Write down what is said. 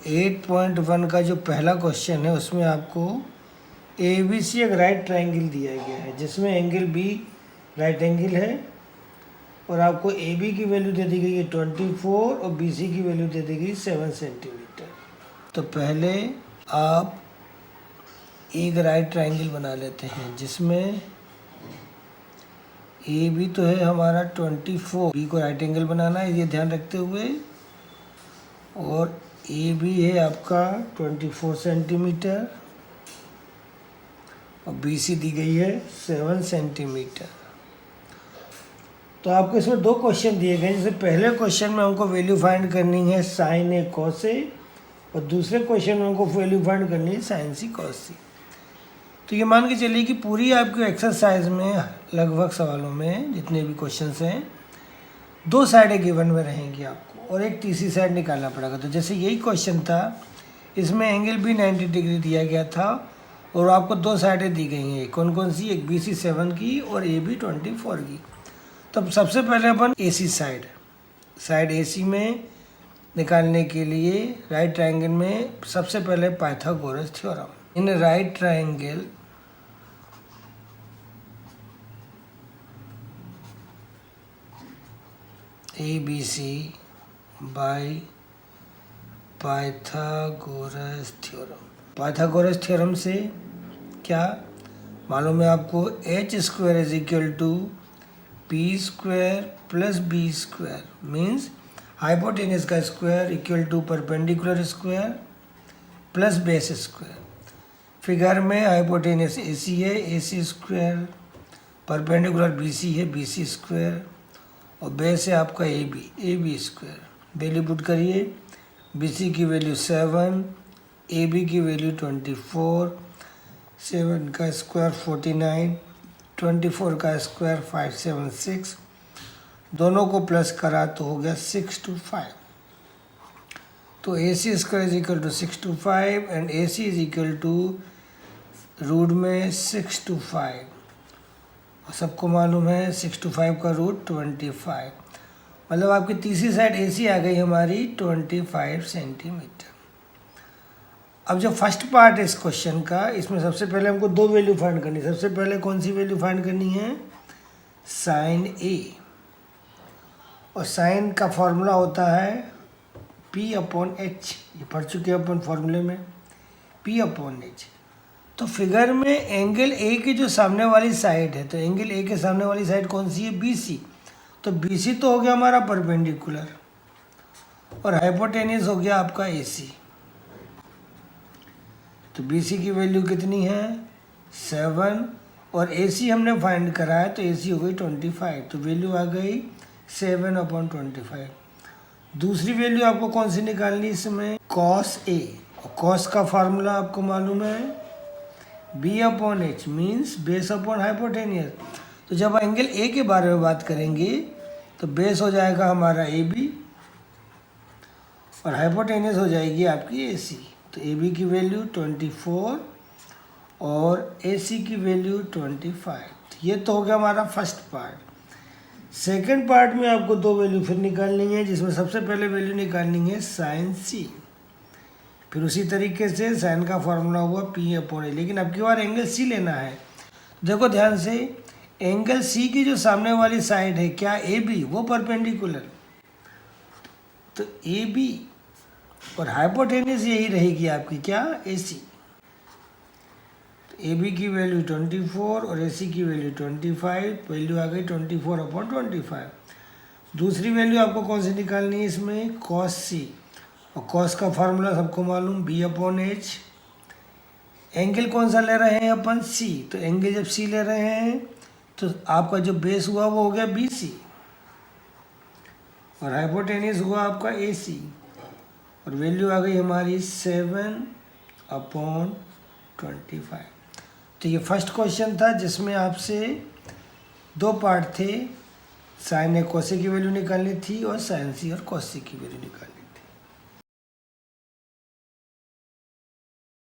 8.1 का जो पहला क्वेश्चन है उसमें आपको ABC एक राइट ट्रायंगल दिया गया है जिसमें एंगल बी राइट एंगल है और आपको AB की वैल्यू दे दी गई है 24 और BC की वैल्यू दे दी गई 7 सेंटीमीटर। तो पहले आप एक राइट ट्रायंगल बना लेते हैं जिसमें AB तो है हमारा 24, बी को राइट एंगल बनाना है ये ध्यान रखते हुए, और AB है आपका 24 सेंटीमीटर और BC दी गई है 7 सेंटीमीटर। तो आपको इसमें दो क्वेश्चन दिए गए, जैसे पहले क्वेश्चन में हमको वैल्यू फाइंड करनी है साइन ए कॉस ए और दूसरे क्वेश्चन में हमको वैल्यू फाइंड करनी है साइन सी कॉस सी। तो ये मान के चलिए कि पूरी आपकी एक्सरसाइज में लगभग सवालों में जितने भी क्वेश्चंस हैं दो साइडें गिवन में रहेंगी आपको और एक तीसरी साइड निकालना पड़ेगा। तो जैसे यही क्वेश्चन था, इसमें एंगल भी 90 डिग्री दिया गया था और आपको दो साइडें दी गई हैं, कौन कौन सी, एक BC 7 की और AB 24 की। तो सबसे पहले अपन AC साइड AC में निकालने के लिए राइट ट्रायंगल में सबसे पहले Pythagoras theorem. In right triangle ABC by Pythagoras theorem. Pythagoras theorem से क्या मालूम है आपको, h² is equal to p² plus b² means hypotenuse का square equal to perpendicular square plus base square. Figure में हाइपोटेनस AC है, AC², perpendicular BC है, BC² और बेस है आपका AB²। वैल्यू पुट करिए, BC की वैल्यू 7, AB की वैल्यू 24, 7 का स्क्वायर 49, 24 का स्क्वायर 576, दोनों को प्लस करा तो हो गया 625। तो AC² is equal to 625 and AC is equal to root में 625, और सबको मालूम है 625 का रूट 25, मतलब आपकी तीसरी साइड AC आ गई हमारी 25 सेंटीमीटर। अब जो फर्स्ट पार्ट है इस क्वेश्चन का, इसमें सबसे पहले हमको दो वैल्यू फाइंड करनी है। सबसे पहले कौन सी वैल्यू फाइंड करनी है, साइन A, और साइन का फॉर्मूला होता है P/H, ये पढ़ चुके हैं अपन फॉर्मूले में, P/H। तो फिगर में एंगल A की जो सामने वाली साइड है, तो एंगल A के सामने वाली साइड कौन सी है, BC। तो BC तो हो गया हमारा परपेंडिकुलर और हाइपोटेनस हो गया आपका AC। तो BC की वैल्यू कितनी है 7 और AC हमने फाइंड करा है तो AC हो गई 25, तो वैल्यू आ गई 7/25। दूसरी वैल्यू आपको कौन सी निकालनी है इसमें, cos A, और cos का फार्मूला आपको मालूम है B/H means base upon hypotenuse. तो जब एंगल A के बारे में बात करेंगे तो बेस हो जाएगा हमारा AB और हाइपोटेनियस हो जाएगी आपकी AC। तो AB की वैल्यू 24 और AC की वैल्यू 25। ये तो हो गया हमारा फर्स्ट पार्ट। सेकंड पार्ट में आपको दो वैल्यू फिर निकालनी है, जिसमें सबसे पहले वैल्यू निकालनी है साइन C, फिर उसी तरीके से साइन का फॉर्मूला हुआ P/A, लेकिन अब की बार एंगल C लेना है। देखो ध्यान से, एंगल C की जो सामने वाली साइड है क्या AB, वो परपेंडिकुलर, तो AB और हाइपोटेनस यही रहेगी आपकी क्या AC। तो AB की वैल्यू 24 और AC की वैल्यू 25, वैल्यू आ गई 24/25। दूसरी वैल्यू आपको कौन सी निकालनी है इसमें, cos C, और cos का फार्मूला सबको मालूम B/H। एंगल कौन सा ले रहे हैं अपन, C, तो एंगल जब C ले रहे हैं तो आपका जो बेस हुआ वो हो गया BC और हाइपोटेनस हुआ आपका AC, और वैल्यू आ गई हमारी 7/25। तो ये फर्स्ट क्वेश्चन था जिसमें आपसे दो पार्ट थे, साइन A cos A की वैल्यू निकालनी थी और साइन C और cos C की वैल्यू निकालनी।